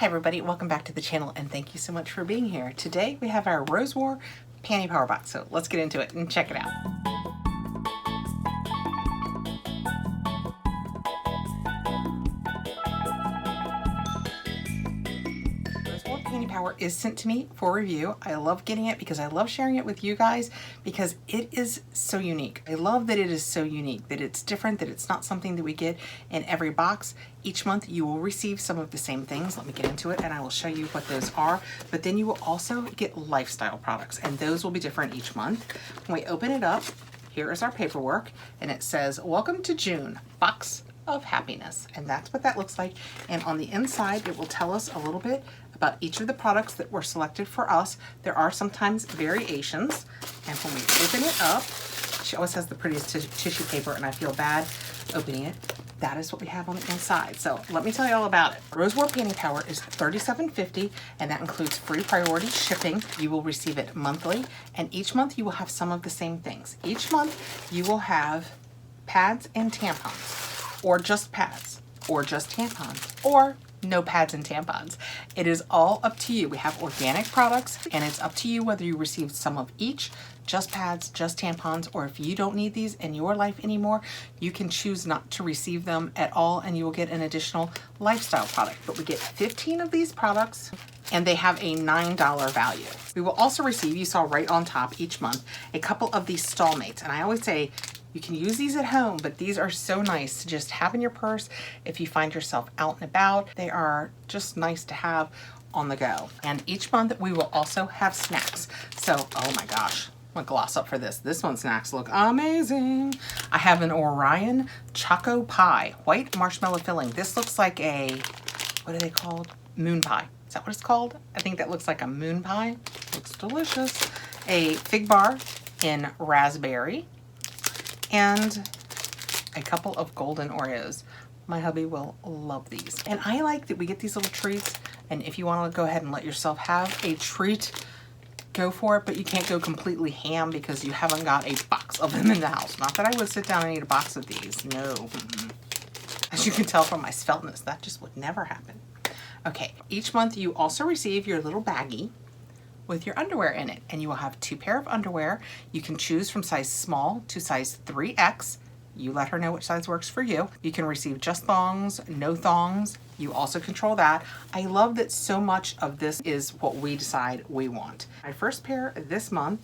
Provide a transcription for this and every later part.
Hi everybody, welcome back to the channel and thank you so much for being here. Today we have our Rose War Panty Power Box, so let's get into it and check it out. Panty Power is sent to me for review. I love getting it because I love sharing it with you guys because it is so unique. I love that it is so unique, that it's different, that it's not something that we get in every box. Each month you will receive some of the same things. Let me get into it and I will show you what those are. But then you will also get lifestyle products and those will be different each month. When we open it up, here is our paperwork and it says, "Welcome to June, Box of Happiness." And that's what that looks like. And on the inside, it will tell us a little bit about each of the products that were selected for us. There are sometimes variations. And when we open it up, she always has the prettiest tissue paper and I feel bad opening it. That is what we have on the inside. So let me tell you all about it. Rose War Panty Power is $37.50 and that includes free priority shipping. You will receive it monthly and each month you will have some of the same things. Each month you will have pads and tampons, or just pads, or just tampons, or no pads and tampons. It is all up to you. We have organic products and it's up to you whether you receive some of each, just pads, just tampons, or if you don't need these in your life anymore, you can choose not to receive them at all and you will get an additional lifestyle product. But we get 15 of these products and they have a $9 value. We will also receive, you saw right on top each month, a couple of these stall mates. And I always say, you can use these at home, but these are so nice to just have in your purse if you find yourself out and about. They are just nice to have on the go. And each month we will also have snacks. So, oh my gosh, I'm gonna gloss up for this. This one's snacks look amazing. I have an Orion Choco Pie, white marshmallow filling. This looks like a, what are they called? Moon pie. Is that what it's called? I think that looks like a moon pie. Looks delicious. A fig bar in raspberry. And a couple of golden Oreos. My hubby will love these. And I like that we get these little treats. And if you want to go ahead and let yourself have a treat, go for it. But you can't go completely ham because you haven't got a box of them in the house. Not that I would sit down and eat a box of these. No. As you can tell from my sveltness, that just would never happen. Okay, each month you also receive your little baggie with your underwear in it, and you will have 2 pair of underwear. You can choose from size small to size 3X. You let her know which size works for you. You can receive just thongs, no thongs. You also control that. I love that so much of this is what we decide we want. My first pair this month,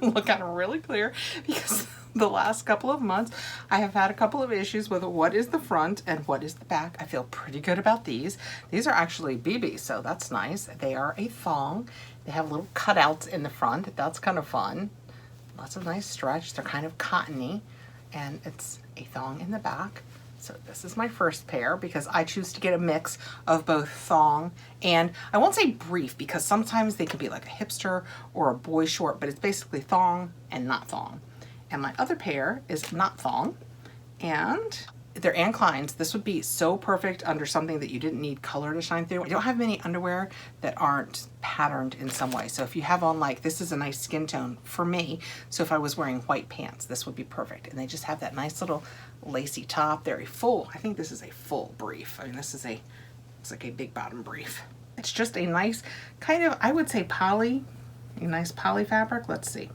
look at it really clear because the last couple of months I have had a couple of issues with what is the front and what is the back. I feel pretty good about these. These are actually BB, so that's nice. They are a thong. They have little cutouts in the front. That's kind of fun. Lots of nice stretch. They're kind of cottony and it's a thong in the back. So this is my first pair because I choose to get a mix of both thong and, I won't say brief because sometimes they can be like a hipster or a boy short, but it's basically thong and not thong. And my other pair is not thong and they're Anne Klein's. This would be so perfect under something that you didn't need color to shine through. I don't have many underwear that aren't patterned in some way. So if you have on, like, this is a nice skin tone for me. So if I was wearing white pants, this would be perfect. And they just have that nice little lacy top. They're a full, I think this is a full brief. I mean, this is a, it's like a big bottom brief. It's just a nice kind of, I would say poly, a nice poly fabric. Let's see.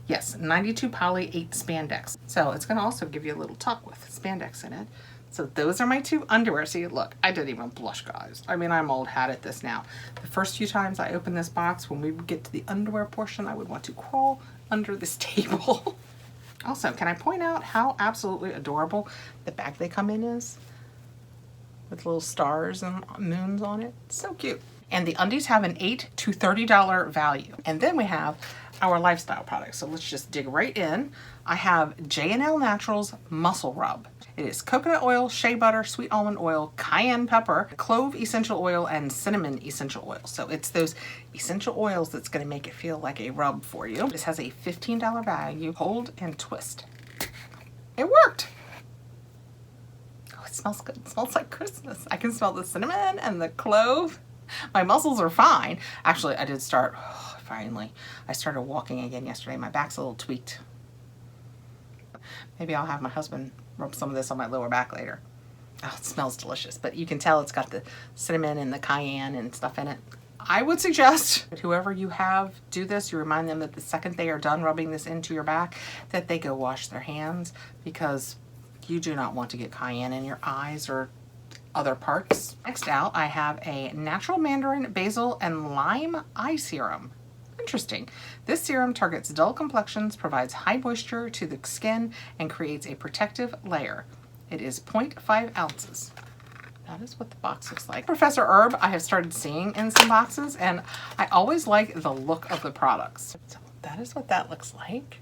Yes, 92 poly, 8 spandex. So it's gonna also give you a little tuck with spandex in it. So those are my 2 underwear. See, look, I didn't even blush, guys. I mean, I'm old hat at this now. The first few times I opened this box, when we would get to the underwear portion, I would want to crawl under this table. Also, can I point out how absolutely adorable the bag they come in is? With little stars and moons on it. So cute. And the undies have an $8 to $30 value. And then we have our lifestyle products. So let's just dig right in. I have J&L Naturals Muscle Rub. It is coconut oil, shea butter, sweet almond oil, cayenne pepper, clove essential oil, and cinnamon essential oil. So it's those essential oils that's gonna make it feel like a rub for you. This has a $15 value. Hold and twist. It worked. Oh, it smells good. It smells like Christmas. I can smell the cinnamon and the clove. My muscles are fine. Actually, I did start, finally, I started walking again yesterday. My back's a little tweaked. Maybe I'll have my husband rub some of this on my lower back later. Oh, it smells delicious, but you can tell it's got the cinnamon and the cayenne and stuff in it. I would suggest that whoever you have do this, you remind them that the second they are done rubbing this into your back, that they go wash their hands, because you do not want to get cayenne in your eyes or other parts. Next out, I have a natural mandarin, basil, and lime eye serum. Interesting. This serum targets dull complexions, provides high moisture to the skin, and creates a protective layer. It is 0.5 ounces. That is what the box looks like. Professor Herb, I have started seeing in some boxes, and I always like the look of the products. So that is what that looks like.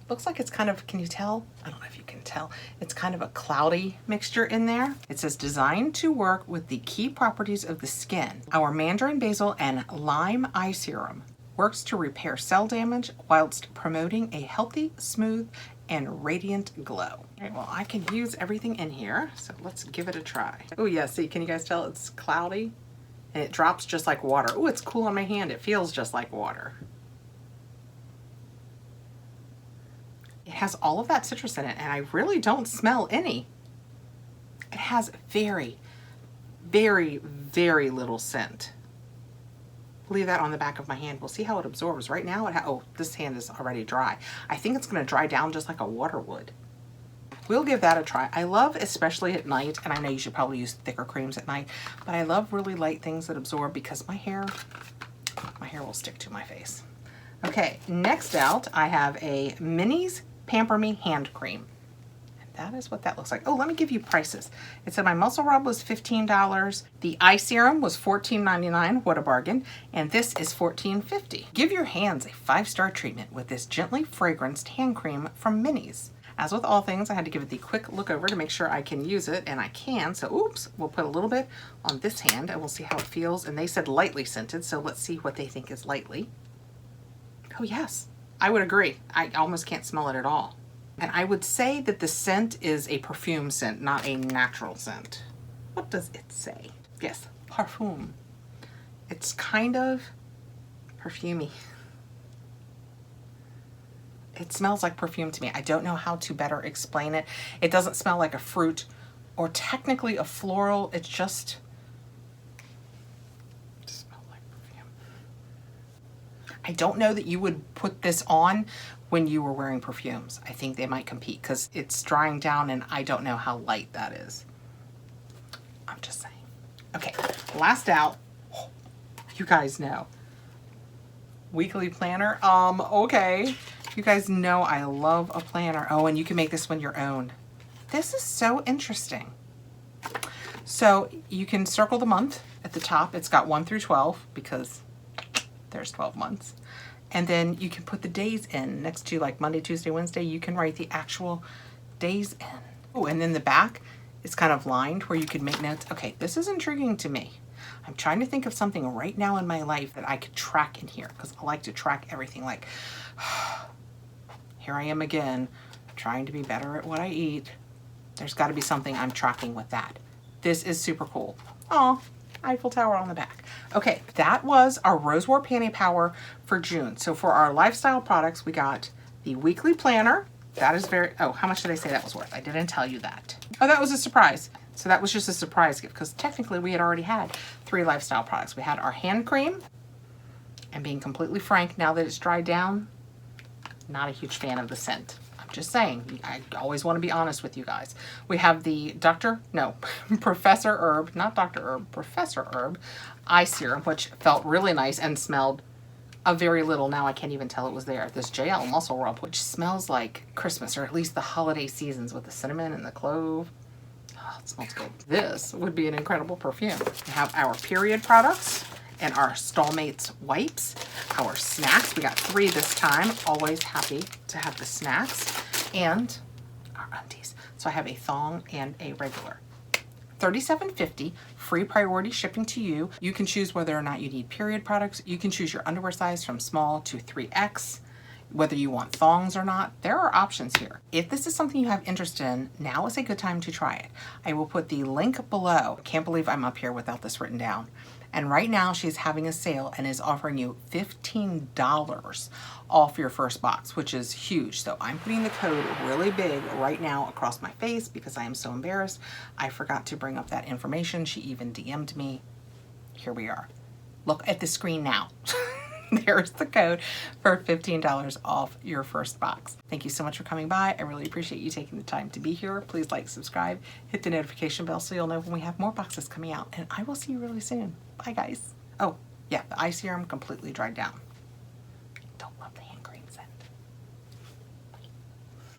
Looks like it's kind of, can you tell? I don't know if you can tell. It's kind of a cloudy mixture in there. It says designed to work with the key properties of the skin. Our mandarin basil and lime eye serum works to repair cell damage whilst promoting a healthy, smooth, and radiant glow. All right, well, I can use everything in here, so let's give it a try. Oh yeah, see, can you guys tell it's cloudy? And it drops just like water. Oh, it's cool on my hand. It feels just like water. It has all of that citrus in it, and I really don't smell any. It has very, very, very little scent. Leave that on the back of my hand. We'll see how it absorbs. Right now, oh, this hand is already dry. I think it's going to dry down just like a water would. We'll give that a try. I love, especially at night, and I know you should probably use thicker creams at night, but I love really light things that absorb because my hair will stick to my face. Okay, next out, I have a Minis Pamper Me hand cream. That is what that looks like. Oh, let me give you prices. It said my muscle rub was $15. The eye serum was $14.99. What a bargain. And this is $14.50. Give your hands a 5-star treatment with this gently fragranced hand cream from Minis. As with all things, I had to give it the quick look over to make sure I can use it, and I can. So, oops, we'll put a little bit on this hand and we'll see how it feels. And they said lightly scented, so let's see what they think is lightly. Oh yes, I would agree. I almost can't smell it at all. And I would say that the scent is a perfume scent, not a natural scent. What does it say? Yes, parfum. It's kind of perfumey. It smells like perfume to me. I don't know how to better explain it. It doesn't smell like a fruit or technically a floral. It just smells like perfume. I don't know that you would put this on when you were wearing perfumes. I think they might compete because it's drying down and I don't know how light that is. I'm just saying. Okay, last out, you guys know. Weekly planner, okay. You guys know I love a planner. Oh, and you can make this one your own. This is so interesting. So you can circle the month at the top. It's got 1 through 12 because there's 12 months. And then you can put the days in next to like Monday, Tuesday, Wednesday. You can write the actual days in. Oh, and then the back is kind of lined where you could make notes. Okay, this is intriguing to me. I'm trying to think of something right now in my life that I could track in here because I like to track everything. Like, here I am again, trying to be better at what I eat. There's got to be something I'm tracking with that. This is super cool. Oh, Eiffel Tower on the back. Okay, that was our Rose War Panty Power for June. So for our lifestyle products, we got the weekly planner. That is very, oh, how much did I say that was worth? I didn't tell you that. Oh, that was a surprise. So that was just a surprise gift because technically we had already had 3 lifestyle products. We had our hand cream, and being completely frank, now that it's dried down, not a huge fan of the scent. Just saying, I always want to be honest with you guys. We have the Professor Herb, not Dr. Herb, Professor Herb eye serum, which felt really nice and smelled a very little. Now I can't even tell it was there. This JL muscle rub, which smells like Christmas, or at least the holiday seasons with the cinnamon and the clove. Oh, it smells good. This would be an incredible perfume. We have our period products and our Stallmates wipes, our snacks. We got 3 this time. Always happy to have the snacks, and our undies. So I have a thong and a regular. $37.50, free priority shipping to you. You can choose whether or not you need period products. You can choose your underwear size from small to 3X. whether you want thongs or not, there are options here. If this is something you have interest in, now is a good time to try it. I will put the link below. I can't believe I'm up here without this written down. And right now she's having a sale and is offering you $15 off your first box, which is huge. So I'm putting the code really big right now across my face because I am so embarrassed. I forgot to bring up that information. She even DM'd me. Here we are. Look at the screen now. There's the code for $15 off your first box. Thank you so much for coming by. I really appreciate you taking the time to be here. Please like, subscribe, hit the notification bell so you'll know when we have more boxes coming out. And I will see you really soon. Bye, guys. Oh, yeah, the eye serum completely dried down.